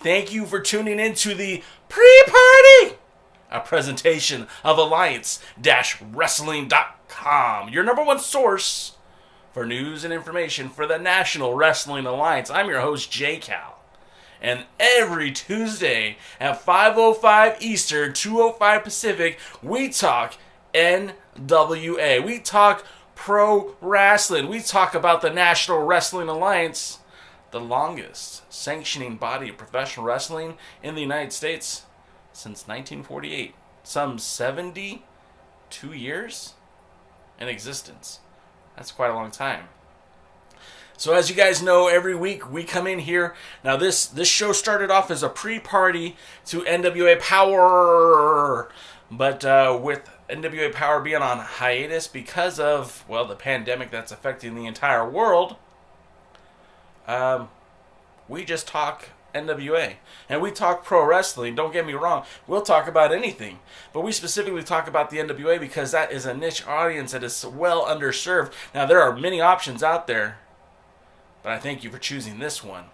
Thank you for tuning in to the PreParty, a presentation of Alliance-Wrestling.com, your number one source for news and information for the National Wrestling Alliance. I'm your host, J-Cal. And every Tuesday at 5:05 Eastern, 2:05 Pacific, we talk NWA. We talk pro wrestling. We talk about the National Wrestling Alliance, the longest sanctioning body of professional wrestling in the United States since 1948. Some 72 years in existence. That's quite a long time. So as you guys know, every week we come in here. Now this show started off as a pre-party to NWA POWERRR, but with NWA POWERRR being on hiatus because of, well, the pandemic that's affecting the entire world, we just talk NWA. And we talk pro wrestling, don't get me wrong. We'll talk about anything. But we specifically talk about the NWA because that is a niche audience that is well underserved. Now, there are many options out there, but I thank you for choosing this one.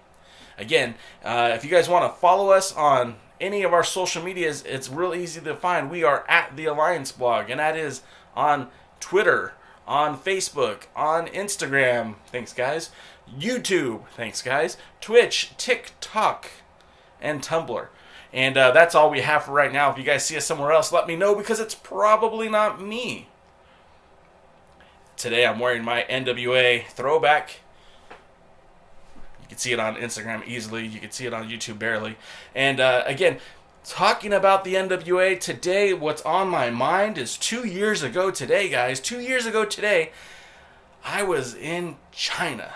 Again, if you guys want to follow us on any of our social medias, it's real easy to find. We are at TheAllianceBlog, and that is on Twitter, on Facebook, on Instagram. Thanks, guys. YouTube. Thanks, guys. Twitch, TikTok, and Tumblr. And that's all we have for right now. If you guys see us somewhere else, let me know because it's probably not me. Today I'm wearing my NWA throwback. You can see it on Instagram easily. You can see it on YouTube barely. And again, talking about the NWA today, what's on my mind is 2 years ago today, guys. 2 years ago today, I was in China.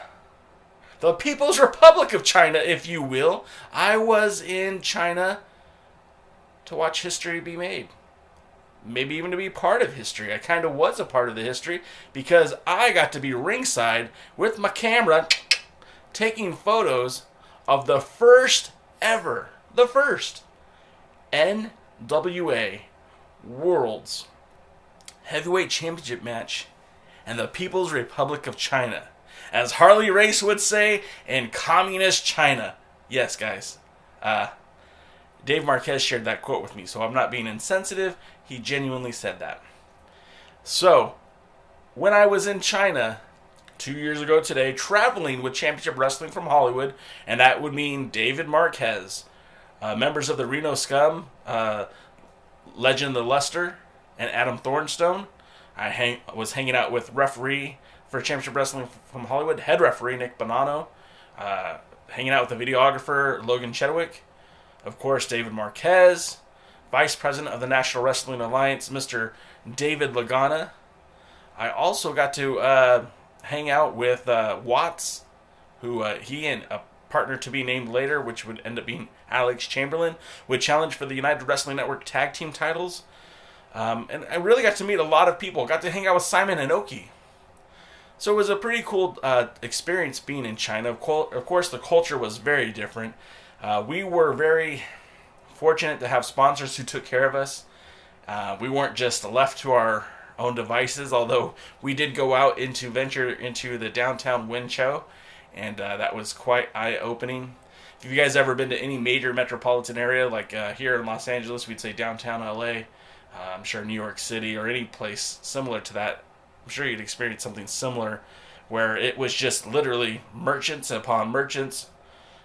The People's Republic of China, if you will. I was in China to watch history be made. Maybe even to be part of history. I kind of was a part of the history because I got to be ringside with my camera taking photos of the first NWA World's Heavyweight Championship match in the People's Republic of China. As Harley Race would say, in Communist China. Yes, guys. Dave Marquez shared that quote with me, so I'm not being insensitive. He genuinely said that. So, when I was in China 2 years ago today, traveling with Championship Wrestling from Hollywood, and that would mean David Marquez, members of the Reno Scum, Legend of the Luster, and Adam Thornstone. I was hanging out with referee for Championship Wrestling from Hollywood, head referee Nick Bonanno, hanging out with the videographer Logan Chedwick, of course David Marquez, Vice President of the National Wrestling Alliance, Mr. David Lagana. I also got to hang out with Watts, who he and a partner to be named later, which would end up being Alex Chamberlain, would challenge for the United Wrestling Network tag team titles. And I really got to meet a lot of people. Got to hang out with Simon Inoki. So it was a pretty cool experience being in China. Of course, the culture was very different. We were very fortunate to have sponsors who took care of us. We weren't just left to our own devices, although we did go out into venture into the downtown Wenchou, and that was quite eye-opening. If you guys ever been to any major metropolitan area, like here in Los Angeles, we'd say downtown LA, I'm sure New York City, or any place similar to that, I'm sure you'd experience something similar, where it was just literally merchants upon merchants.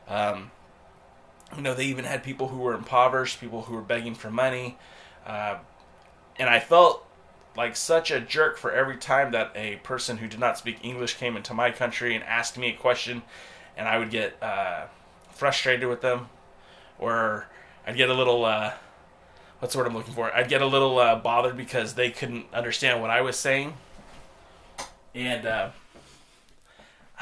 They even had people who were impoverished, people who were begging for money, and I felt like such a jerk for every time that a person who did not speak English came into my country and asked me a question, and I would get frustrated with them, or I'd get a little, what's the word I'm looking for? I'd get a little bothered because they couldn't understand what I was saying, and I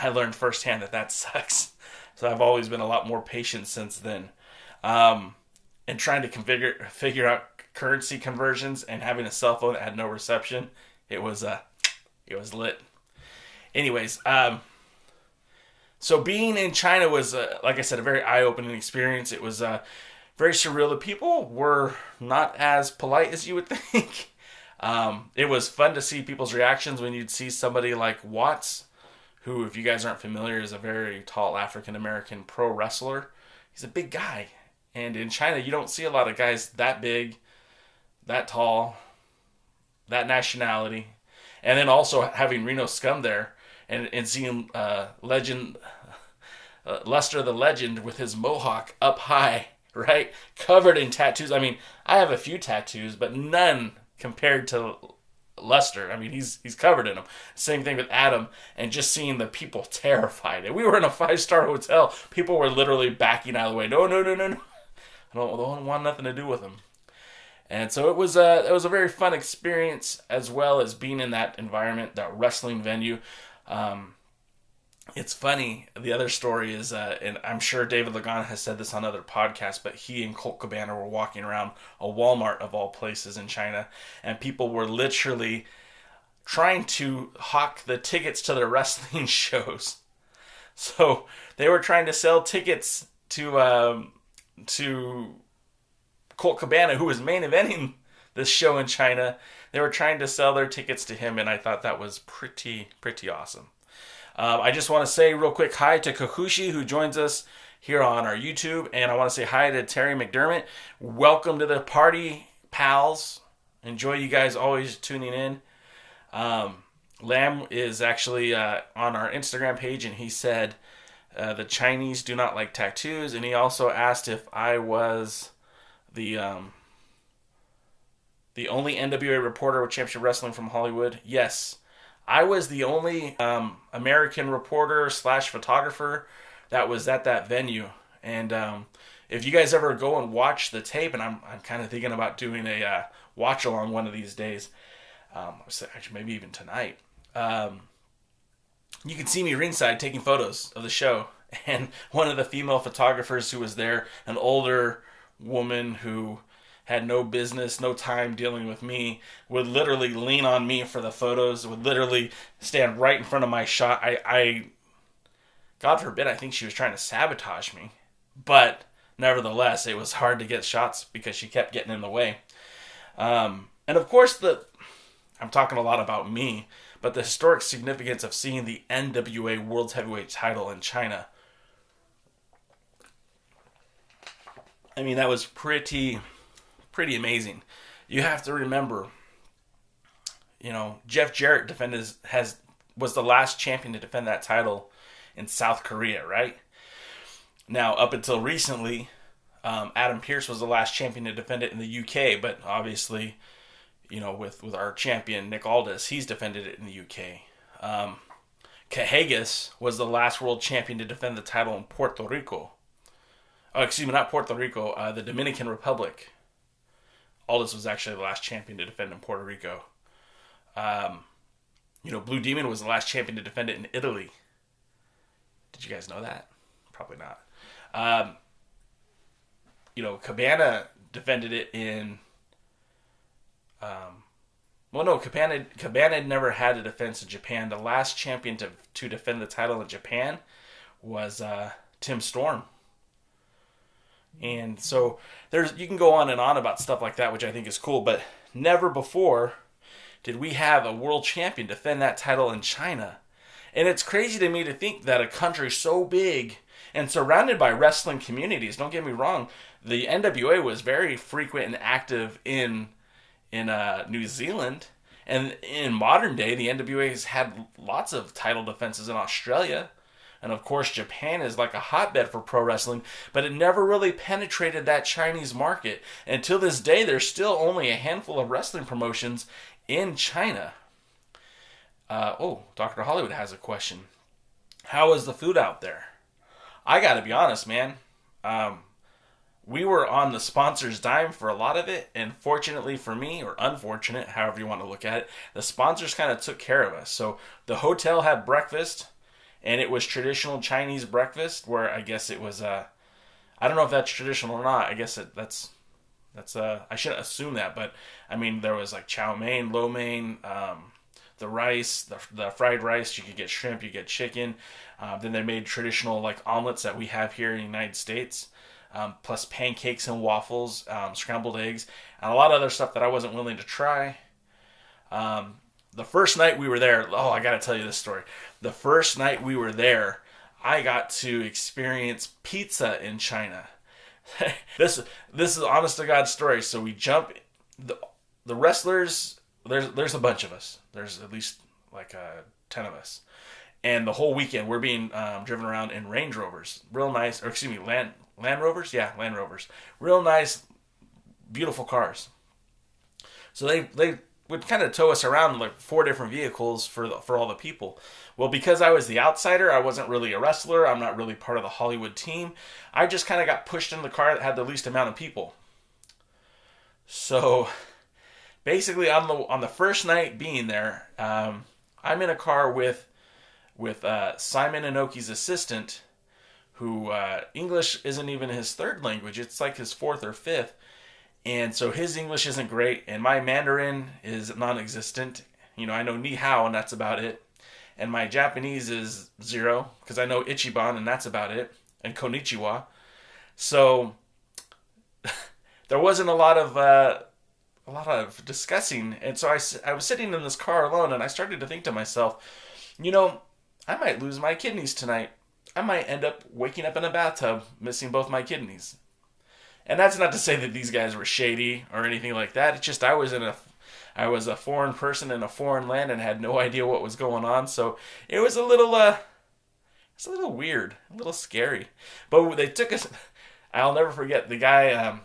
learned firsthand that sucks. So I've always been a lot more patient since then, and trying to figure out currency conversions and having a cell phone that had no reception, it was lit. Anyways, so being in China was, like I said, a very eye-opening experience. It was very surreal. The people were not as polite as you would think. It was fun to see people's reactions when you'd see somebody like Watts, who, if you guys aren't familiar, is a very tall African-American pro wrestler. he's a big guy. And in China, you don't see a lot of guys that big, that tall, that nationality. And then also having Reno Scum there and seeing Lester the Legend with his mohawk up high, right? Covered in tattoos. I mean, I have a few tattoos, but none compared to Lester. I mean, he's covered in them. Same thing with Adam, and just seeing the people terrified. And we were in a 5-star hotel. People were literally backing out of the way. No. I don't want nothing to do with him. And so it was a very fun experience, as well as being in that environment, that wrestling venue. It's funny. The other story is, and I'm sure David Lagana has said this on other podcasts, but he and Colt Cabana were walking around a Walmart of all places in China, and people were literally trying to hawk the tickets to their wrestling shows. So they were trying to sell tickets to Colt Cabana, who was main eventing this show in China. They were trying to sell their tickets to him, and I thought that was pretty awesome. I just want to say real quick hi to Kakushi, who joins us here on our YouTube, and I want to say hi to Terry McDermott. Welcome to the party, pals. Enjoy you guys always tuning in. Lamb is actually on our Instagram page, and he said the Chinese do not like tattoos, and he also asked if I was the only NWA reporter with Championship Wrestling from Hollywood. Yes, I was the only American reporter / photographer that was at that venue. And if you guys ever go and watch the tape, and I'm kind of thinking about doing a watch along one of these days, actually maybe even tonight, you can see me ringside taking photos of the show. And one of the female photographers who was there, an older woman who had no business, no time dealing with me, would literally lean on me for the photos, would literally stand right in front of my shot. I God forbid, I think she was trying to sabotage me. But nevertheless, it was hard to get shots because she kept getting in the way. And of course, I'm talking a lot about me, but the historic significance of seeing the NWA World Heavyweight title in China. I mean, that was pretty amazing. You have to remember, Jeff Jarrett was the last champion to defend that title in South Korea, right? Now, up until recently, Adam Pearce was the last champion to defend it in the UK, but obviously, with our champion Nick Aldis, he's defended it in the UK. Cajegas was the last world champion to defend the title in Puerto Rico. Oh, excuse me, not Puerto Rico, the Dominican Republic. Aldis was actually the last champion to defend in Puerto Rico. Blue Demon was the last champion to defend it in Italy. Did you guys know that? Probably not. Cabana defended it in... Cabana had never had a defense in Japan. The last champion to defend the title in Japan was Tim Storm. And so you can go on and on about stuff like that, which I think is cool, but never before did we have a world champion defend that title in China. And it's crazy to me to think that a country so big and surrounded by wrestling communities, don't get me wrong, the NWA was very frequent and active in New Zealand. And in modern day, the NWA has had lots of title defenses in Australia. And of course, Japan is like a hotbed for pro wrestling, but it never really penetrated that Chinese market. And till this day, there's still only a handful of wrestling promotions in China. Dr. Hollywood has a question. How is the food out there? I gotta be honest, man. We were on the sponsor's dime for a lot of it, and fortunately for me, or unfortunate, however you want to look at it, the sponsors kind of took care of us. So the hotel had breakfast, and it was traditional Chinese breakfast, where I guess it was, I don't know if that's traditional or not. I guess that's I shouldn't assume that, but I mean, there was like chow mein, lo mein, the rice, the fried rice. You could get shrimp, you get chicken. Then they made traditional like omelets that we have here in the United States, plus pancakes and waffles, scrambled eggs, and a lot of other stuff that I wasn't willing to try. The first night we were there, I got to tell you this story. The first night we were there, I got to experience pizza in China. This is honest to God story. So we jump the wrestlers. There's a bunch of us. There's at least like 10 of us, and the whole weekend we're being driven around in Range Rovers, real nice. Or excuse me, Land Rovers. Yeah, Land Rovers. Real nice, beautiful cars. So they would kind of tow us around like 4 different vehicles for all the people. Well, because I was the outsider, I wasn't really a wrestler. I'm not really part of the Hollywood team. I just kind of got pushed in the car that had the least amount of people. So basically, on the first night being there, I'm in a car with Simon Inoki's assistant, who English isn't even his third language. It's like his fourth or fifth. And so his English isn't great, and my Mandarin is non-existent. I know ni hao, and that's about it. And my Japanese is 0, because I know ichiban, and that's about it. And konnichiwa. So there wasn't a lot of discussing. And so I was sitting in this car alone, and I started to think to myself, I might lose my kidneys tonight. I might end up waking up in a bathtub, missing both my kidneys. And that's not to say that these guys were shady or anything like that. It's just I was a foreign person in a foreign land and had no idea what was going on. So it was a little weird, a little scary. But they took us. I'll never forget the guy.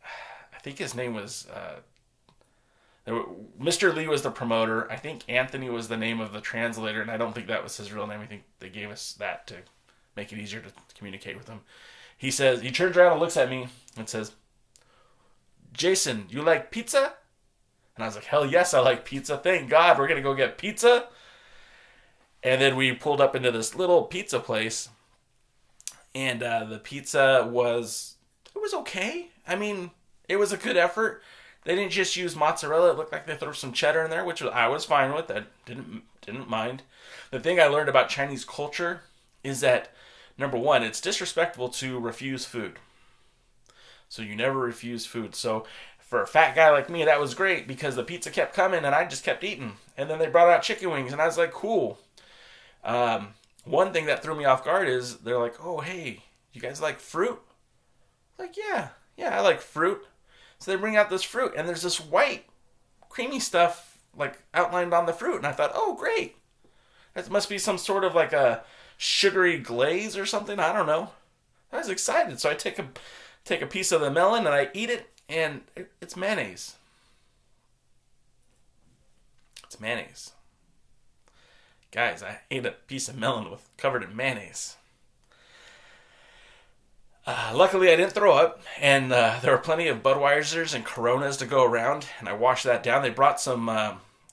I think his name was Mr. Lee was the promoter. I think Anthony was the name of the translator, and I don't think that was his real name. I think they gave us that to make it easier to communicate with him. He turns around and looks at me and says, "Jason, you like pizza?" And I was like, "Hell yes, I like pizza. Thank God, we're going to go get pizza." And then we pulled up into this little pizza place, and the pizza was okay. I mean, it was a good effort. They didn't just use mozzarella. It looked like they threw some cheddar in there, which I was fine with. I didn't mind. The thing I learned about Chinese culture is that, number one, it's disrespectful to refuse food. So you never refuse food. So for a fat guy like me, that was great because the pizza kept coming and I just kept eating. And then they brought out chicken wings and I was like, cool. One thing that threw me off guard is they're like, "Oh, hey, you guys like fruit?" Like, yeah, I like fruit. So they bring out this fruit and there's this white creamy stuff like outlined on the fruit. And I thought, oh, great. That must be some sort of like a sugary glaze or something. I don't know. I was excited. So I take a piece of the melon and I eat it, and it's mayonnaise. It's mayonnaise. Guys, I ate a piece of melon covered in mayonnaise. Luckily, I didn't throw up, and there were plenty of Budweisers and Coronas to go around, and I washed that down. They brought some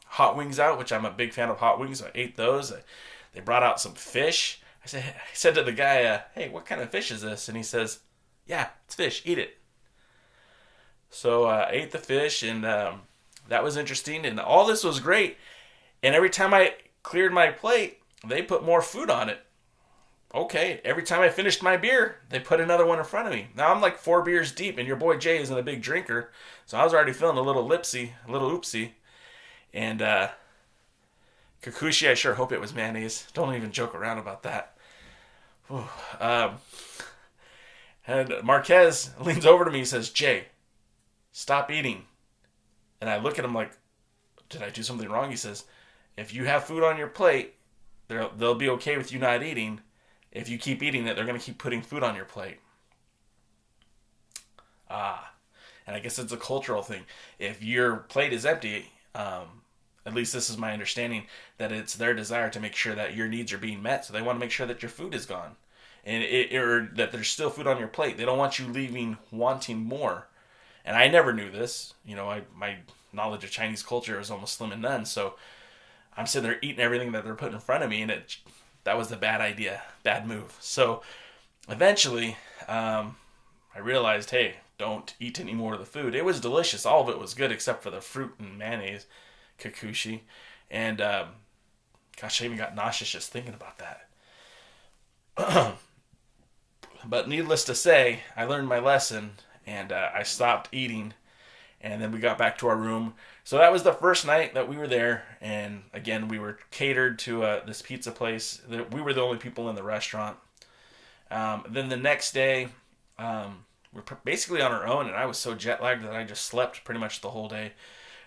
hot wings out, which I'm a big fan of hot wings. So I ate those. They brought out some fish. I said to the guy, "Hey, what kind of fish is this?" And he says, "Yeah, it's fish. Eat it." So I ate the fish, and that was interesting. And all this was great. And every time I cleared my plate, they put more food on it. Okay, every time I finished my beer, they put another one in front of me. Now I'm like 4 beers deep, and your boy Jay isn't a big drinker. So I was already feeling a little oopsie. And Kakushi, I sure hope it was mayonnaise. Don't even joke around about that. And Marquez leans over to me and says, "Jay, stop eating." And I look at him like, did I do something wrong? He says, "If you have food on your plate, they'll be okay with you not eating. If you keep eating it, they're going to keep putting food on your plate." And I guess it's a cultural thing. If your plate is empty, at least this is my understanding, that it's their desire to make sure that your needs are being met. So they want to make sure that your food is gone, or that there's still food on your plate. They don't want you leaving wanting more. And I never knew this. My knowledge of Chinese culture is almost slim and none. So I'm sitting there eating everything that they're putting in front of me, and that was the bad idea, bad move. So eventually, I realized, hey, don't eat any more of the food. It was delicious. All of it was good except for the fruit and mayonnaise, Kakushi. And gosh, I even got nauseous just thinking about that. But needless to say, I learned my lesson, and I stopped eating. And then we got back to our room. So that was the first night that we were there. And again, we were catered to this pizza place. We were the only people in the restaurant. Then the next day, we're basically on our own, and I was so jet lagged that I just slept pretty much the whole day.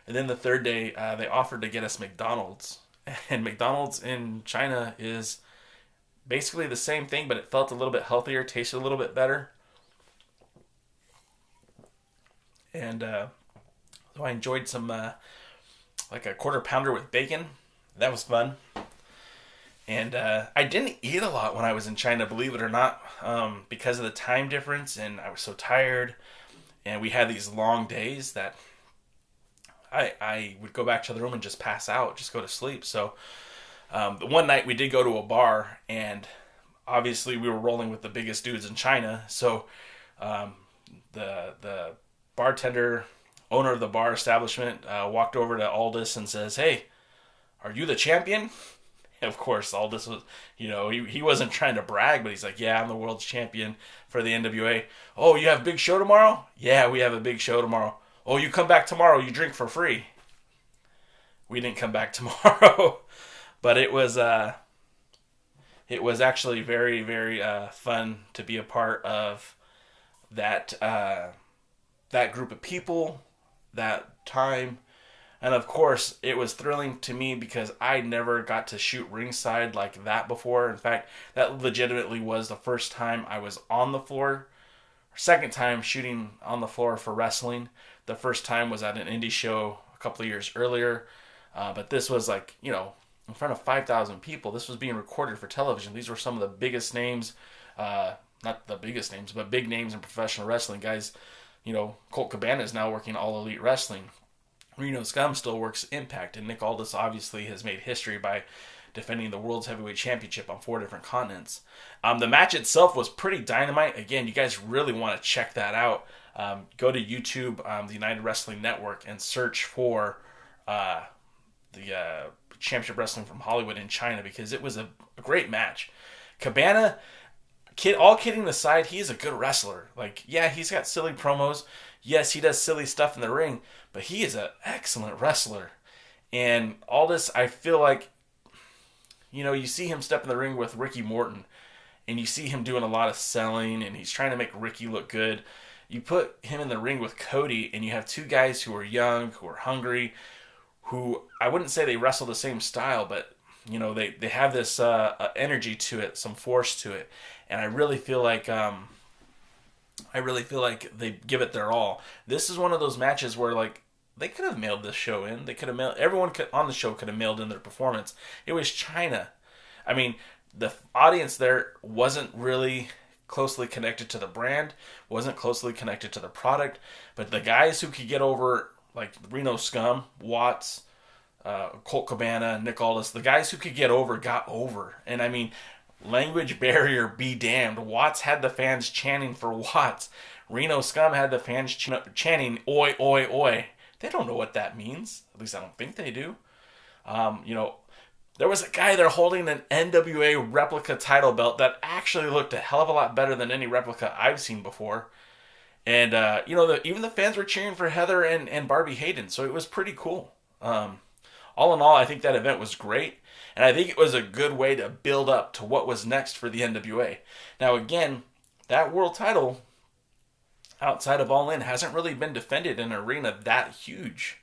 And then the third day, they offered to get us McDonald's. And McDonald's in China is basically the same thing, but it felt a little bit healthier, tasted a little bit better. And so I enjoyed some, like a quarter pounder with bacon. That was fun. And I didn't eat a lot when I was in China, believe it or not, because of the time difference, and I was so tired. And we had these long days that I would go back to the room and just pass out, just go to sleep. So one night we did go to a bar, and obviously we were rolling with the biggest dudes in China. So the bartender, owner of the bar establishment, walked over to Aldous and says, "Hey, are you the champion?" Of course, Aldous was, he wasn't trying to brag, but he's like, "Yeah, I'm the world's champion for the NWA." "Oh, you have a big show tomorrow?" "Yeah, we have a big show tomorrow." "Oh, you come back tomorrow, you drink for free." We didn't come back tomorrow, but it was actually very, very fun to be a part of that that group of people, that time. And of course, it was thrilling to me because I never got to shoot ringside like that before. In fact, that legitimately was the first time I was on the floor. Second time shooting on the floor for wrestling. The first time was at an indie show a couple of years earlier. But this was like, in front of 5,000 people. This was being recorded for television. These were some of the biggest names, not the biggest names, but big names in professional wrestling. Guys, Colt Cabana is now working All Elite Wrestling. Reno Scum still works Impact, and Nick Aldis obviously has made history by defending the World's Heavyweight Championship on 4 different continents. The match itself was pretty dynamite. Again, you guys really want to check that out. Go to YouTube, the United Wrestling Network, and search for the Championship Wrestling from Hollywood in China, because it was a great match. Cabana, all kidding aside, he's a good wrestler. Like, yeah, he's got silly promos. Yes, he does silly stuff in the ring, but he is an excellent wrestler. And Aldis, I feel like, you see him step in the ring with Ricky Morton, and you see him doing a lot of selling, and he's trying to make Ricky look good. You put him in the ring with Cody, and you have two guys who are young, who are hungry, who I wouldn't say they wrestle the same style, but they have this energy to it, some force to it, and I really feel like they give it their all. This is one of those matches where they could have mailed this show in. They could have everyone on the show could have mailed in their performance. It was China. I mean, the audience there wasn't really closely connected to the brand, wasn't closely connected to the product, but the guys who could get over, like Reno Scum, Watts, Colt Cabana, Nick Aldis, the guys who could get over got over. And I mean, language barrier be damned. Watts had the fans chanting for Watts. Reno Scum had the fans chanting "Oi, oi, oi." They don't know what that means. At least I don't think they do. There was a guy there holding an NWA replica title belt that actually looked a hell of a lot better than any replica I've seen before. And, even the fans were cheering for Heather and Barbie Hayden, so it was pretty cool. All in all, I think that event was great, and I think it was a good way to build up to what was next for the NWA. Now, again, that world title outside of All In hasn't really been defended in an arena that huge.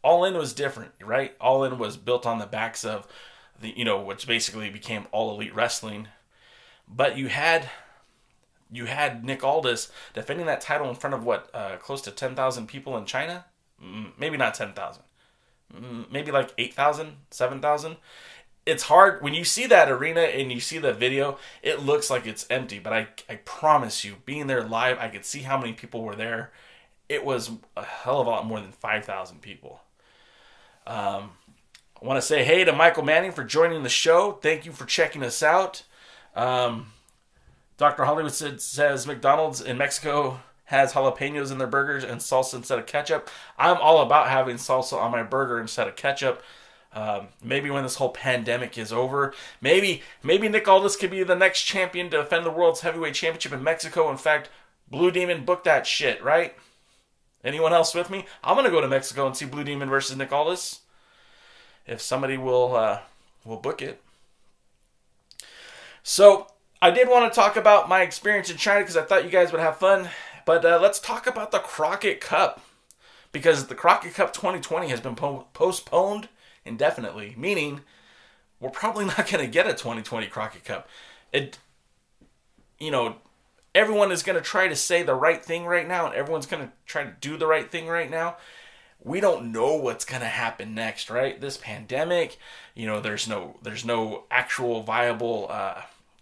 All In was different, right? All In was built on the backs of which basically became All Elite Wrestling. But you had Nick Aldis defending that title in front of close to 10,000 people in China? Maybe not 10,000. Maybe like 8,000, 7,000. It's hard. When you see that arena and you see the video, it looks like it's empty. But I promise you, being there live, I could see how many people were there. It was a hell of a lot more than 5,000 people. I want to say hey to Michael Manning for joining the show. Thank you for checking us out. Dr. Hollywood says McDonald's in Mexico has jalapenos in their burgers and salsa instead of ketchup. I'm all about having salsa on my burger instead of ketchup. Maybe when this whole pandemic is over, maybe Nick Aldis could be the next champion to defend the World's Heavyweight Championship in Mexico. In fact, Blue Demon booked that shit, right? Anyone else with me? I'm going to go to Mexico and see Blue Demon versus Nick Aldis. If somebody will book it. So, I did want to talk about my experience in China because I thought you guys would have fun. But let's talk about the Crockett Cup. Because the Crockett Cup 2020 has been postponed indefinitely. Meaning, we're probably not going to get a 2020 Crockett Cup. Everyone is going to try to say the right thing right now. And everyone's going to try to do the right thing right now. We don't know what's going to happen next, right? This pandemic, there's no actual viable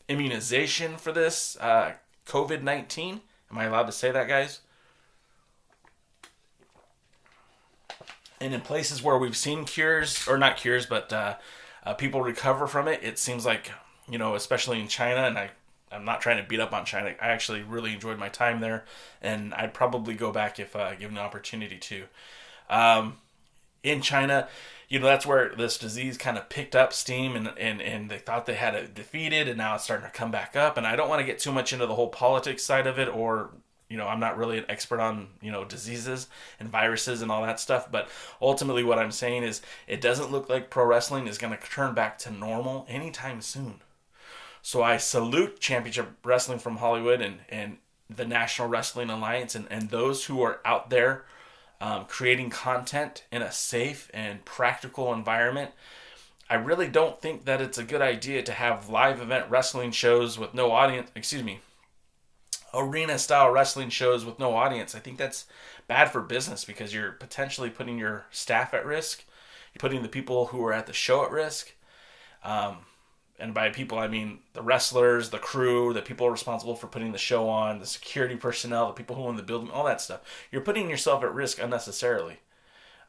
immunization for this COVID-19. Am I allowed to say that, guys? And in places where we've seen cures, or not cures, but people recover from it, it seems like, especially in China, and I'm not trying to beat up on China. I actually really enjoyed my time there, and I'd probably go back if given the opportunity to. In China, that's where this disease kind of picked up steam and they thought they had it defeated, and now it's starting to come back up. And I don't want to get too much into the whole politics side of it, or, I'm not really an expert on, diseases and viruses and all that stuff. But ultimately what I'm saying is it doesn't look like pro wrestling is going to turn back to normal anytime soon. So I salute Championship Wrestling from Hollywood and the National Wrestling Alliance and those who are out there creating content in a safe and practical environment. I really don't think that it's a good idea to have live event wrestling shows with no audience, arena style wrestling shows with no audience. I think that's bad for business because you're potentially putting your staff at risk. You're putting the people who are at the show at risk. And by people, I mean the wrestlers, the crew, the people responsible for putting the show on, the security personnel, the people who own the building, all that stuff. You're putting yourself at risk unnecessarily.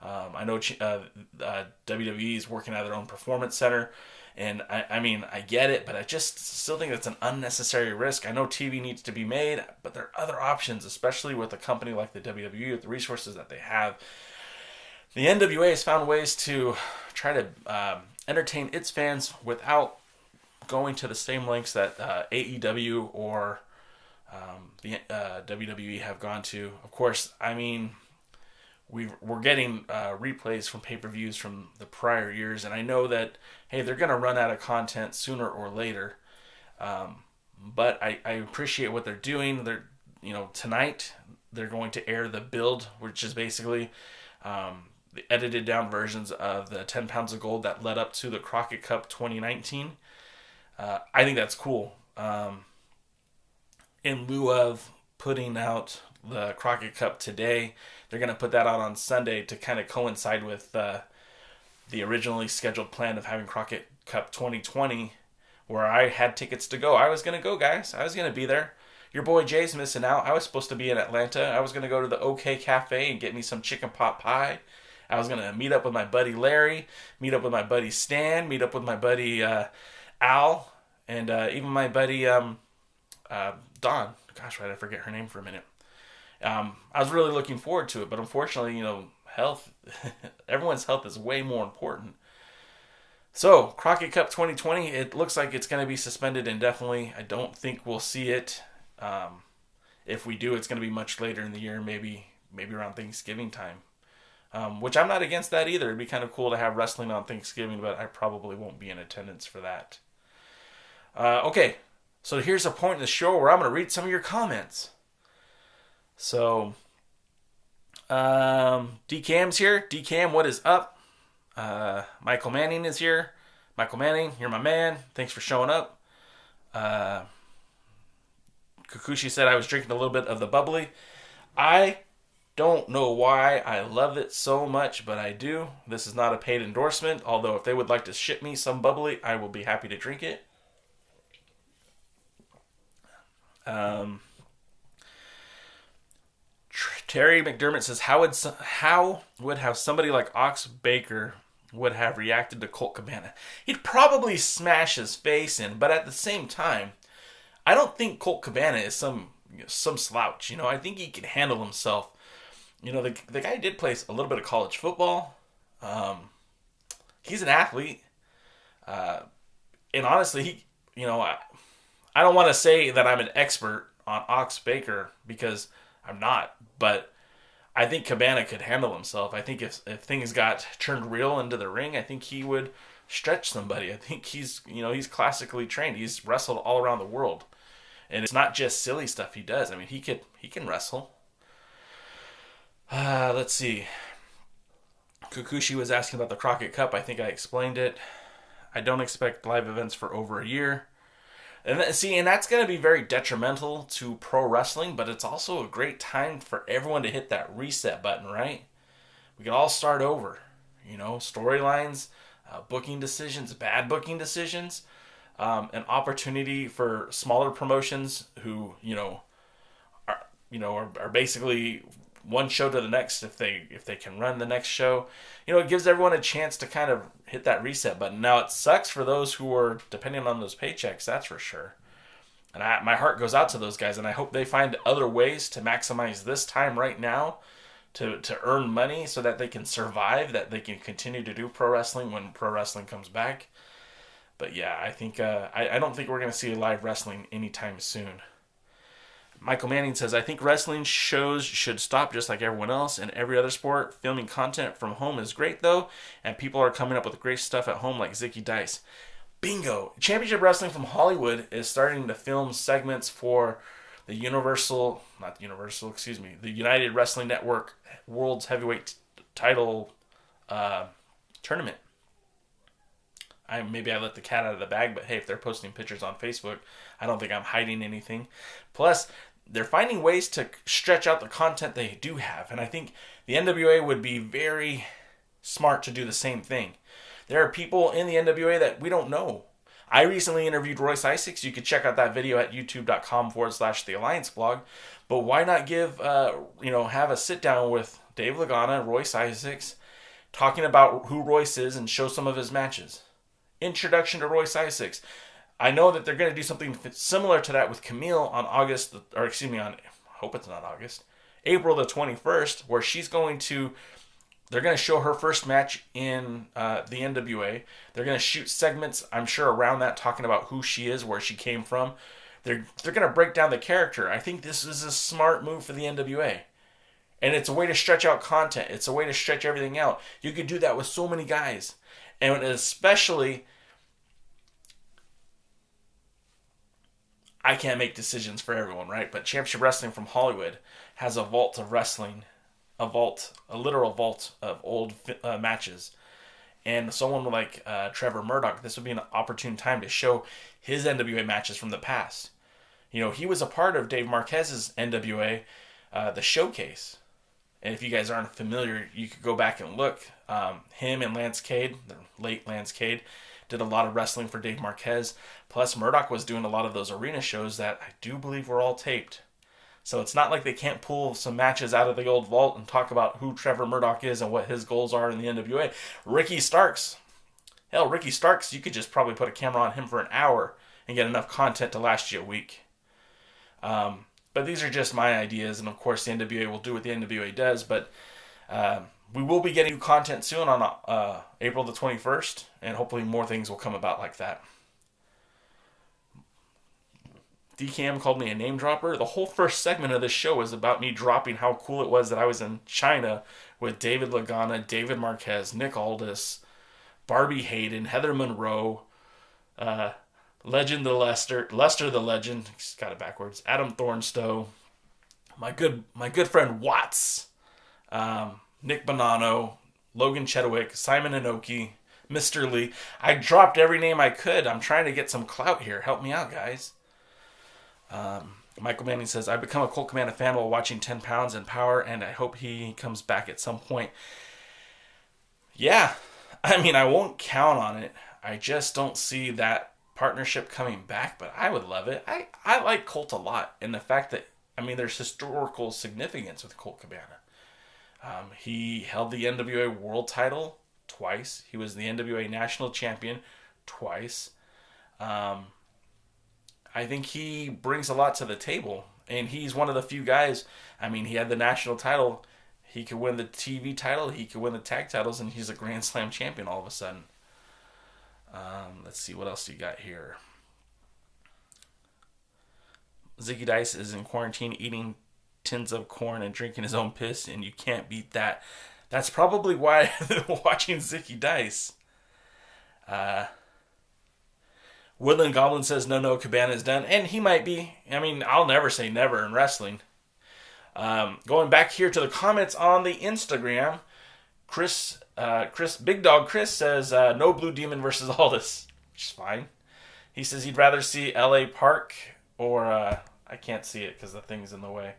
I know WWE is working out of their own performance center, and I get it, but I just still think that's an unnecessary risk. I know TV needs to be made, but there are other options, especially with a company like the WWE, with the resources that they have. The NWA has found ways to try to entertain its fans without going to the same lengths that AEW or the WWE have gone to. Of course, we're getting replays from pay-per-views from the prior years, and I know that, hey, they're going to run out of content sooner or later. But I appreciate what they're doing. They're, tonight they're going to air the build, which is basically the edited down versions of the 10 pounds of gold that led up to the Crockett Cup 2019. I think that's cool. In lieu of putting out the Crockett Cup today, they're going to put that out on Sunday to kind of coincide with the originally scheduled plan of having Crockett Cup 2020, where I had tickets to go. I was going to go, guys. I was going to be there. Your boy Jay's missing out. I was supposed to be in Atlanta. I was going to go to the OK Cafe and get me some chicken pot pie. I was going to meet up with my buddy Larry, meet up with my buddy Stan, meet up with my buddy Al, and even my buddy Dawn. Gosh, why did I forget her name for a minute? I was really looking forward to it, but unfortunately, health, everyone's health is way more important. So, Crockett Cup 2020, it looks like it's going to be suspended indefinitely. I don't think we'll see it. If we do, it's going to be much later in the year, maybe around Thanksgiving time. Which I'm not against that either. It'd be kind of cool to have wrestling on Thanksgiving, but I probably won't be in attendance for that. Okay, so here's a point in the show where I'm going to read some of your comments. So, DCam's here. DCam, what is up? Michael Manning is here. Michael Manning, you're my man. Thanks for showing up. Kukushi said I was drinking a little bit of the bubbly. I don't know why I love it so much, but I do. This is not a paid endorsement, although if they would like to ship me some bubbly, I will be happy to drink it. Terry McDermott says, how would have somebody like Ox Baker would have reacted to Colt Cabana? He'd probably smash his face in, but at the same time, I don't think Colt Cabana is some slouch. I think he can handle himself. The guy did play a little bit of college football. He's an athlete. And honestly, I don't want to say that I'm an expert on Ox Baker because I'm not, but I think Cabana could handle himself. I think if things got turned real into the ring, I think he would stretch somebody. I think he's classically trained. He's wrestled all around the world, and it's not just silly stuff he does. I mean, he can wrestle. Let's see. Kukushi was asking about the Crockett Cup. I think I explained it. I don't expect live events for over a year. And that's going to be very detrimental to pro wrestling, but it's also a great time for everyone to hit that reset button, right? We can all start over. Storylines, booking decisions, bad booking decisions, an opportunity for smaller promotions who, are basically one show to the next if they can run the next show. It gives everyone a chance to kind of hit that reset button. Now, it sucks for those who are depending on those paychecks, that's for sure. And my heart goes out to those guys, and I hope they find other ways to maximize this time right now to earn money so that they can survive, that they can continue to do pro wrestling when pro wrestling comes back. But yeah, I think I don't think we're going to see live wrestling anytime soon. Michael Manning says, I think wrestling shows should stop just like everyone else and every other sport. Filming content from home is great, though, and people are coming up with great stuff at home like Zicky Dice. Bingo! Championship Wrestling from Hollywood is starting to film segments for the the United Wrestling Network World's Heavyweight Title Tournament. Maybe I let the cat out of the bag, but hey, if they're posting pictures on Facebook, I don't think I'm hiding anything. Plus, they're finding ways to stretch out the content they do have, and I think the NWA would be very smart to do the same thing. There are people in the NWA that we don't know. I recently interviewed Royce Isaacs. You could check out that video at youtube.com/TheAllianceBlog. But why not have a sit down with Dave Lagana, Royce Isaacs, talking about who Royce is and show some of his matches. Introduction to Royce Isaacs. I know that they're going to do something similar to that with Camille on April the 21st, where they're going to show her first match in the NWA. They're going to shoot segments, I'm sure, around that, talking about who she is, where she came from. They're going to break down the character. I think this is a smart move for the NWA. And it's a way to stretch out content. It's a way to stretch everything out. You could do that with so many guys. And especially, I can't make decisions for everyone, right? But Championship Wrestling from Hollywood has a vault of wrestling, a literal vault of old matches. And someone like Trevor Murdoch, this would be an opportune time to show his NWA matches from the past. You know, he was a part of Dave Marquez's NWA, the Showcase. And if you guys aren't familiar, you could go back and look. Him and Lance Cade, the late Lance Cade, did a lot of wrestling for Dave Marquez. Plus, Murdoch was doing a lot of those arena shows that I do believe were all taped. So it's not like they can't pull some matches out of the old vault and talk about who Trevor Murdoch is and what his goals are in the NWA. Ricky Starks. Hell, Ricky Starks, you could just probably put a camera on him for an hour and get enough content to last you a week. But these are just my ideas, and of course the NWA will do what the NWA does, but we will be getting new content soon on April the 21st, and hopefully more things will come about like that. DCam called me a name dropper. The whole first segment of this show was about me dropping how cool it was that I was in China with David Lagana, David Marquez, Nick Aldis, Barbie Hayden, Heather Monroe, Legend the Lester the Legend, got it backwards, Adam Thornstowe, my good friend Watts, Nick Bonanno, Logan Chedwick, Simon Inoki, Mr. Lee. I dropped every name I could. I'm trying to get some clout here. Help me out, guys. Michael Manning says, I've become a Colt Cabana fan while watching 10 Pounds and Power, and I hope he comes back at some point. Yeah, I mean, I won't count on it. I just don't see that partnership coming back, but I would love it. I like Colt a lot, and the fact that, I mean, there's historical significance with Colt Cabana. He held the NWA World Title twice. He was the NWA National Champion twice. I think he brings a lot to the table, and he's one of the few guys. I mean, he had the national title. He could win the TV title. He could win the tag titles, and he's a Grand Slam champion all of a sudden. Let's see, what else you got here? Ziggy Dice is in quarantine eating tins of corn and drinking his own piss, and you can't beat that. That's probably why watching Zicky Dice. Woodland Goblin says, no, Cabana is done. And he might be. I mean, I'll never say never in wrestling. Going back here to the comments on the Instagram, Big Dog Chris says, no Blue Demon versus Aldis. Which is fine. He says he'd rather see LA Park or, I can't see it because the thing's in the way.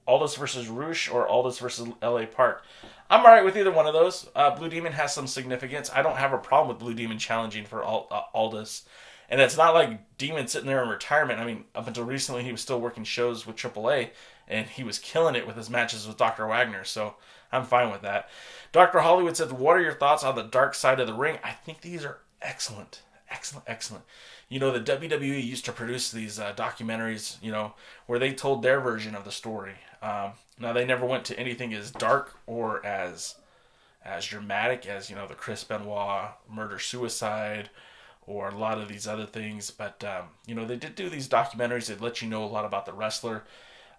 Aldis versus Roosh or Aldis versus LA Park. I'm alright with either one of those. Blue Demon has some significance. I don't have a problem with Blue Demon challenging for Aldis. And it's not like Demon sitting there in retirement. I mean, up until recently, he was still working shows with AAA, and he was killing it with his matches with Dr. Wagner, so I'm fine with that. Dr. Hollywood said, what are your thoughts on the dark side of the ring? I think these are excellent. Excellent. You know, the WWE used to produce these documentaries, you know, where they told their version of the story. Now, they never went to anything as dark or as dramatic as, you know, the Chris Benoit murder-suicide or a lot of these other things. But, you know, they did do these documentaries that let you know a lot about the wrestler.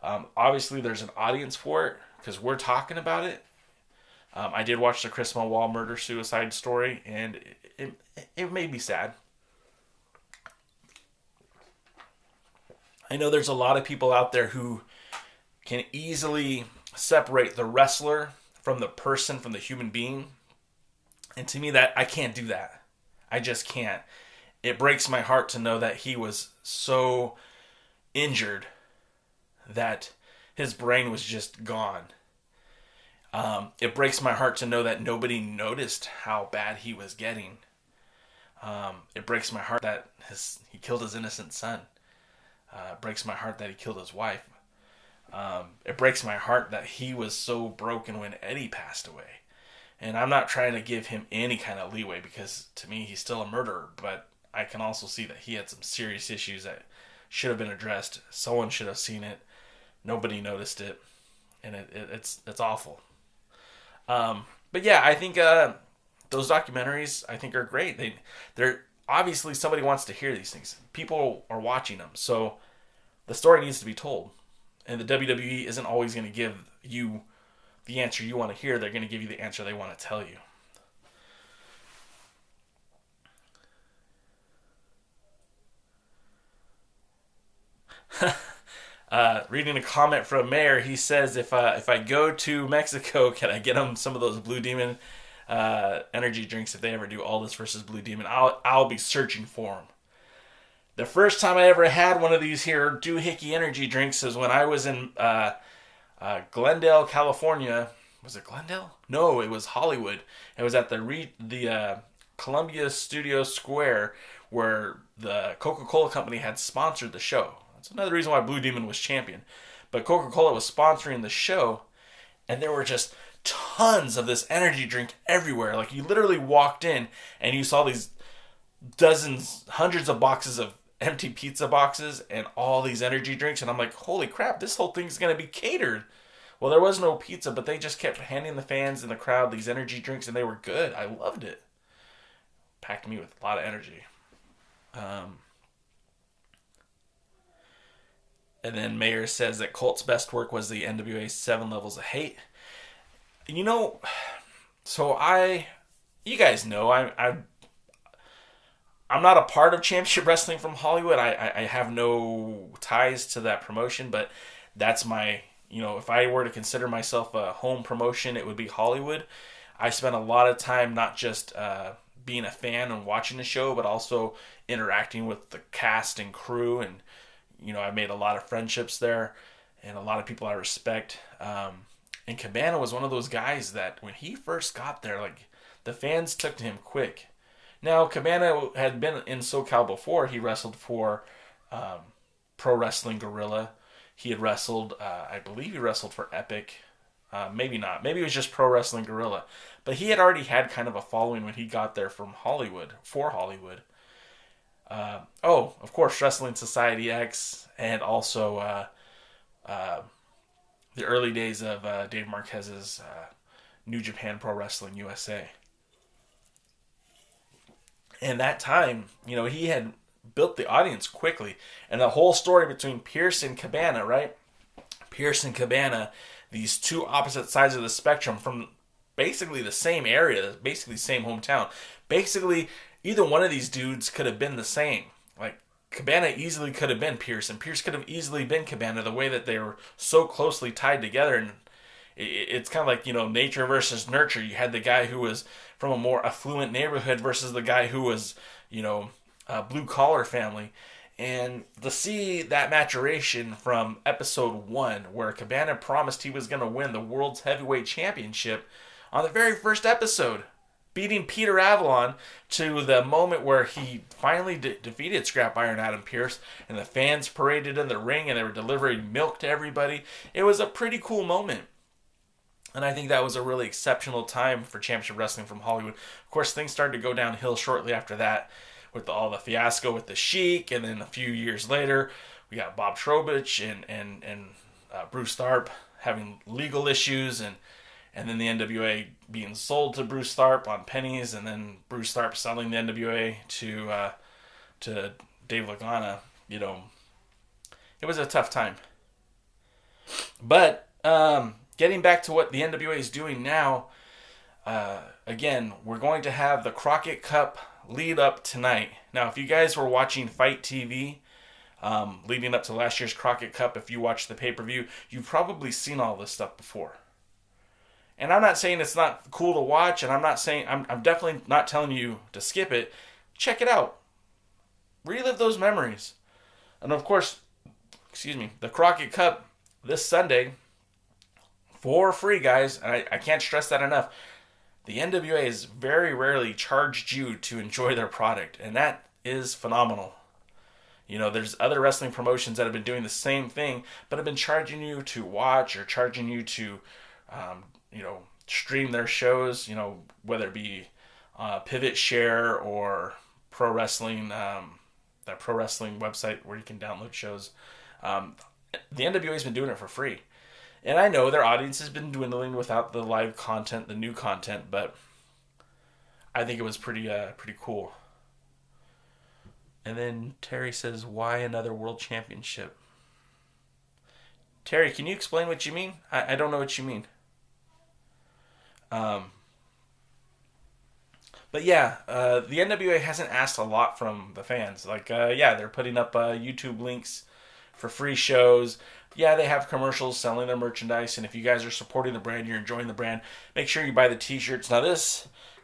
Obviously, there's an audience for it because we're talking about it. I did watch the Chris Benoit murder-suicide story, and it made me sad. I know there's a lot of people out there who can easily separate the wrestler from the person, from the human being. And to me, that I can't do that. I just can't. It breaks my heart to know that he was so injured that his brain was just gone. It breaks my heart to know that nobody noticed how bad he was getting. It breaks my heart that he killed his innocent son. It breaks my heart that he killed his wife. It breaks my heart that he was so broken when Eddie passed away. And I'm not trying to give him any kind of leeway because to me he's still a murderer. But I can also see that he had some serious issues that should have been addressed. Someone should have seen it. Nobody noticed it. And it's awful. But yeah, I think those documentaries I think are great. They're obviously somebody wants to hear these things. People are watching them. So the story needs to be told. And the WWE isn't always going to give you the answer you want to hear. They're going to give you the answer they want to tell you. Reading a comment from Mayor, he says, if I go to Mexico, can I get them some of those Blue Demon energy drinks if they ever do Aldis versus Blue Demon? I'll be searching for them. The first time I ever had one of these here doohickey energy drinks is when I was in Glendale, California. Was it Glendale? No, it was Hollywood. It was at the Columbia Studio Square where the Coca-Cola company had sponsored the show. That's another reason why Blue Demon was champion. But Coca-Cola was sponsoring the show, and there were just tons of this energy drink everywhere. Like, you literally walked in, and you saw these dozens, hundreds of boxes of empty pizza boxes and all these energy drinks. And I'm like, holy crap, this whole thing's going to be catered. Well, there was no pizza, but they just kept handing the fans in the crowd these energy drinks, and they were good. I loved it. Packed me with a lot of energy. And then Mayor says that Colt's best work was the NWA 7 Levels of Hate. You know, so you guys know, I'm not a part of Championship Wrestling from Hollywood. I have no ties to that promotion, but that's my, you know, if I were to consider myself a home promotion, it would be Hollywood. I spent a lot of time not just being a fan and watching the show, but also interacting with the cast and crew. And, you know, I made a lot of friendships there and a lot of people I respect. And Cabana was one of those guys that when he first got there, like, the fans took to him quick. Now, Cabana had been in SoCal before. He wrestled for Pro Wrestling Guerrilla. He had wrestled, I believe he wrestled for Epic. Maybe not. Maybe it was just Pro Wrestling Guerrilla. But he had already had kind of a following when he got there from Hollywood, for Hollywood. Of course, Wrestling Society X, and also the early days of Dave Marquez's New Japan Pro Wrestling USA. And that time, you know, he had built the audience quickly. And the whole story between Pierce and Cabana, right? Pierce and Cabana, these two opposite sides of the spectrum from basically the same area, basically same hometown. Basically, either one of these dudes could have been the same. Like, Cabana easily could have been Pierce, and Pierce could have easily been Cabana, the way that they were so closely tied together. And it's kind of like, nature versus nurture. You had the guy who was from a more affluent neighborhood versus the guy who was, a blue-collar family. And to see that maturation from episode 1, where Cabana promised he was going to win the World's Heavyweight Championship on the very first episode, beating Peter Avalon, to the moment where he finally defeated Scrap Iron Adam Pearce, and the fans paraded in the ring and they were delivering milk to everybody. It was a pretty cool moment. And I think that was a really exceptional time for Championship Wrestling from Hollywood. Of course, things started to go downhill shortly after that with all the fiasco with the Sheik, and then a few years later, we got Bob Trowbridge and Bruce Tharpe having legal issues, and then the NWA being sold to Bruce Tharpe on pennies, and then Bruce Tharpe selling the NWA to Dave Lagana. It was a tough time. But getting back to what the NWA is doing now, again, we're going to have the Crockett Cup lead up tonight. Now, if you guys were watching Fight TV leading up to last year's Crockett Cup, if you watched the pay-per-view, you've probably seen all this stuff before. And I'm not saying it's not cool to watch, and I'm definitely not telling you to skip it. Check it out. Relive those memories. And of course, the Crockett Cup this Sunday, for free, guys. And I can't stress that enough. The NWA has very rarely charged you to enjoy their product, and that is phenomenal. There's other wrestling promotions that have been doing the same thing, but have been charging you to watch or charging you to, stream their shows, whether it be Pivot Share or Pro Wrestling, that Pro Wrestling website where you can download shows. The NWA has been doing it for free. And I know their audience has been dwindling without the live content, the new content, but I think it was pretty cool. And then Terry says, why another world championship? Terry, can you explain what you mean? I don't know what you mean. But yeah, the NWA hasn't asked a lot from the fans. They're putting up YouTube links for free shows. Yeah, they have commercials selling their merchandise, and if you guys are supporting the brand, you're enjoying the brand, make sure you buy the t-shirts. Now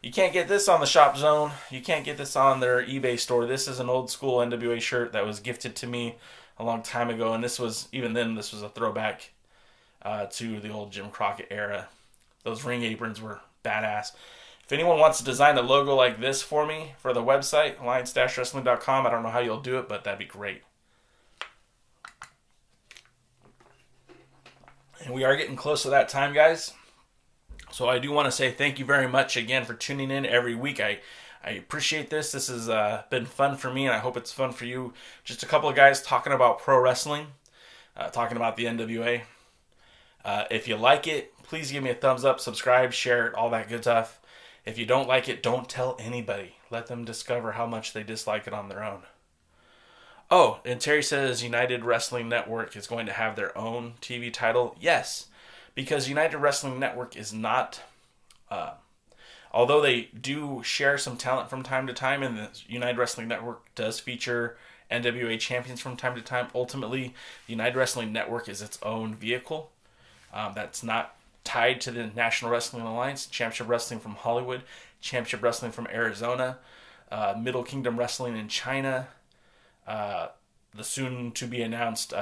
you can't get this on the Shop Zone. You can't get this on their eBay store. This is an old school NWA shirt that was gifted to me a long time ago, and this was a throwback to the old Jim Crockett era. Those ring aprons were badass. If anyone wants to design a logo like this for me for the website, alliance-wrestling.com, I don't know how you'll do it, but that'd be great. And we are getting close to that time, guys. So I do want to say thank you very much again for tuning in every week. I appreciate this. This has been fun for me, and I hope it's fun for you. Just a couple of guys talking about pro wrestling, talking about the NWA. If you like it, please give me a thumbs up, subscribe, share it, all that good stuff. If you don't like it, don't tell anybody. Let them discover how much they dislike it on their own. Oh, and Terry says United Wrestling Network is going to have their own TV title. Yes, because United Wrestling Network is not, although they do share some talent from time to time, and the United Wrestling Network does feature NWA champions from time to time, ultimately, the United Wrestling Network is its own vehicle. That's not tied to the National Wrestling Alliance, Championship Wrestling from Hollywood, Championship Wrestling from Arizona, Middle Kingdom Wrestling in China, the soon-to-be-announced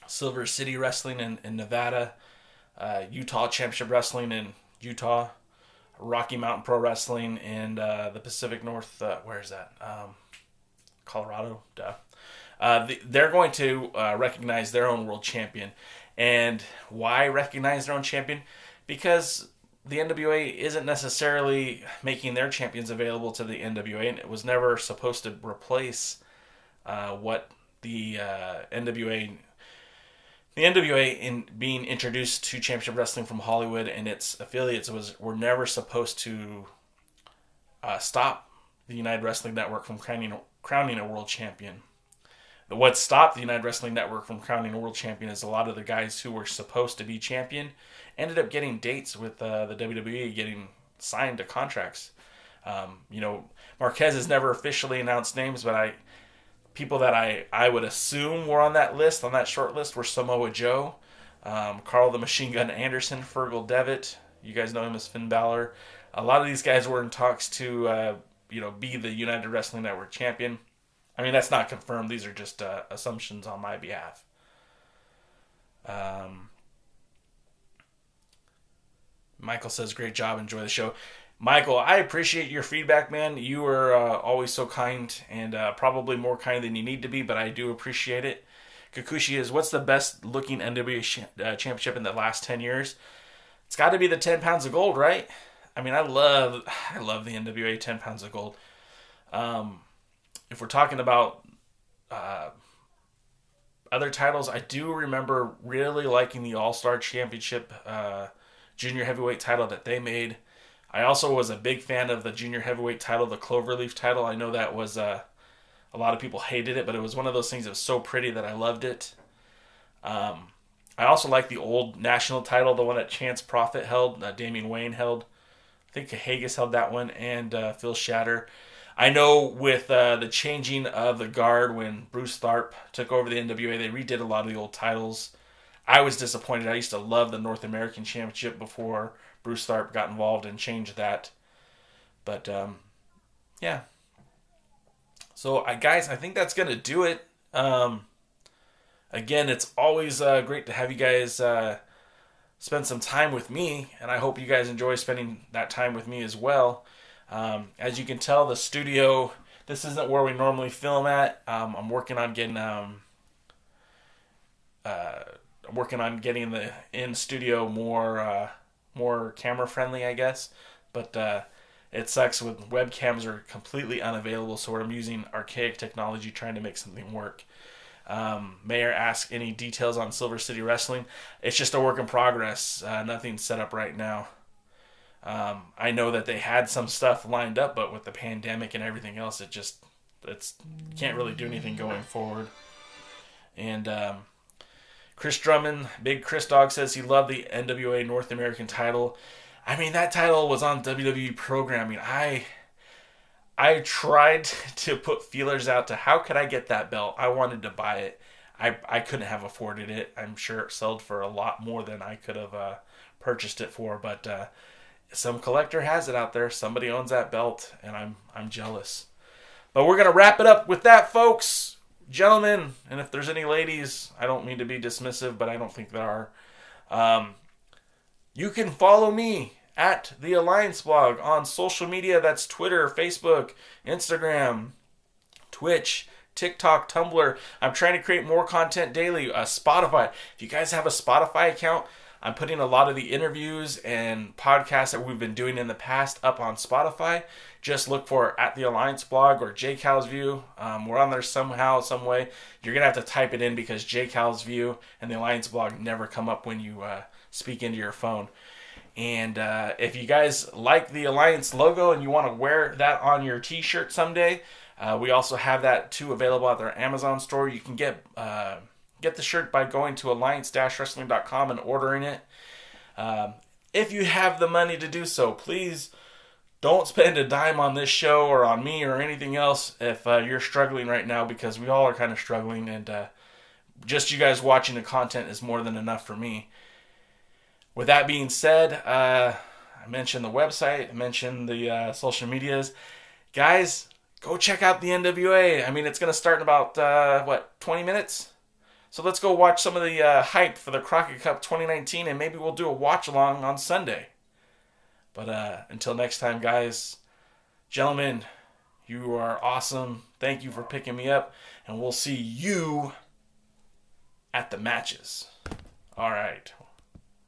Silver City Wrestling in Nevada, Utah Championship Wrestling in Utah, Rocky Mountain Pro Wrestling, and the Pacific North, where is that? Colorado, duh. They're going to recognize their own world champion. And why recognize their own champion? Because the NWA isn't necessarily making their champions available to the NWA, and it was never supposed to replace what the NWA... The NWA, in being introduced to Championship Wrestling from Hollywood and its affiliates, were never supposed to stop the United Wrestling Network from crowning a world champion. What stopped the United Wrestling Network from crowning a world champion is a lot of the guys who were supposed to be champion ended up getting dates with the WWE, getting signed to contracts. Marquez has never officially announced names, but people that I would assume were on that list, on that short list, were Samoa Joe, Carl the Machine Gun Anderson, Fergal Devitt. You guys know him as Finn Balor. A lot of these guys were in talks to be the United Wrestling Network champion. I mean, that's not confirmed. These are just assumptions on my behalf. Michael says, great job. Enjoy the show. Michael, I appreciate your feedback, man. You are always so kind and probably more kind than you need to be, but I do appreciate it. Kikuchi is, what's the best looking NWA championship in the last 10 years? It's got to be the 10 pounds of gold, right? I mean, I love the NWA 10 pounds of gold. If we're talking about other titles, I do remember really liking the All-Star Championship junior heavyweight title that they made. I also was a big fan of the junior heavyweight title, the Cloverleaf title. I know that was a lot of people hated it, but it was one of those things that was so pretty that I loved it. I also like the old national title, the one that Chance Prophet held, Damian Wayne held. I think Haggis held that one, and Phil Shatter. I know with the changing of the guard when Bruce Tharpe took over the NWA, they redid a lot of the old titles. I was disappointed. I used to love the North American Championship before Bruce Tharpe got involved and changed that. But, yeah. So, guys, I think that's going to do it. Again, it's always great to have you guys spend some time with me, and I hope you guys enjoy spending that time with me as well. As you can tell, the studio, this isn't where we normally film at. I'm working on getting the in studio more camera friendly, I guess. But it sucks with webcams are completely unavailable, so I'm using archaic technology trying to make something work. Mayor asked any details on Silver City Wrestling. It's just a work in progress. Nothing's set up right now. I know that they had some stuff lined up, but with the pandemic and everything else, it's can't really do anything going forward. And Chris Drummond, Big Chris Dog, says he loved the NWA North American title. I mean, that title was on WWE programming. I tried to put feelers out to how could I get that belt. I wanted to buy it. I couldn't have afforded it. I'm sure it sold for a lot more than I could have purchased it for, but some collector has it out there. Somebody owns that belt, and I'm jealous. But we're going to wrap it up with that, folks. Gentlemen, and if there's any ladies, I don't mean to be dismissive, but I don't think there are. You can follow me at TheAllianceBlog on social media. That's Twitter, Facebook, Instagram, Twitch, TikTok, Tumblr. I'm trying to create more content daily. Spotify. If you guys have a Spotify account, I'm putting a lot of the interviews and podcasts that we've been doing in the past up on Spotify. Just look for at the Alliance Blog or J Cal's View. We're on there somehow, some way. You're going to have to type it in because J Cal's View and the Alliance Blog never come up when you speak into your phone. And if you guys like the Alliance logo and you want to wear that on your t-shirt someday, we also have that too available at our Amazon store. You can get the shirt by going to alliance-wrestling.com and ordering it. If you have the money to do so, please don't spend a dime on this show or on me or anything else if you're struggling right now, because we all are kind of struggling, and just you guys watching the content is more than enough for me. With that being said, I mentioned the website, I mentioned the social medias. Guys, go check out the NWA. I mean, it's going to start in about, 20 minutes? So let's go watch some of the hype for the Crockett Cup 2019, and maybe we'll do a watch-along on Sunday. But until next time, guys, gentlemen, you are awesome. Thank you for picking me up, and we'll see you at the matches. All right.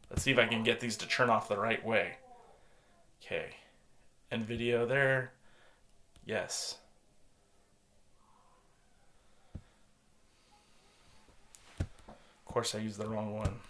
Let's see if I can get these to turn off the right way. Okay. End video there. Yes. Of course, I used the wrong one.